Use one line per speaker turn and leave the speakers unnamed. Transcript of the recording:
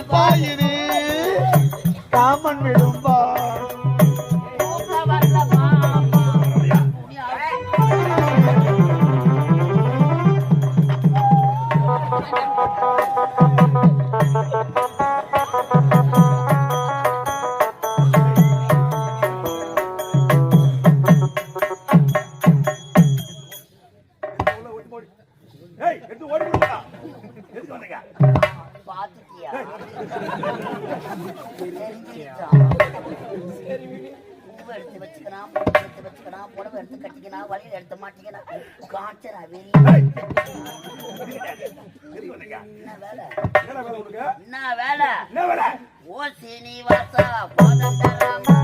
பாயினி common விடும்பா
புடவை எடுத்து கட்டிக்கினா வழியில எடுத்து மாட்டீங்கன்னா காய்ச்சல் என்ன வேலை ஓ சீனிவாசா கோதண்டராமா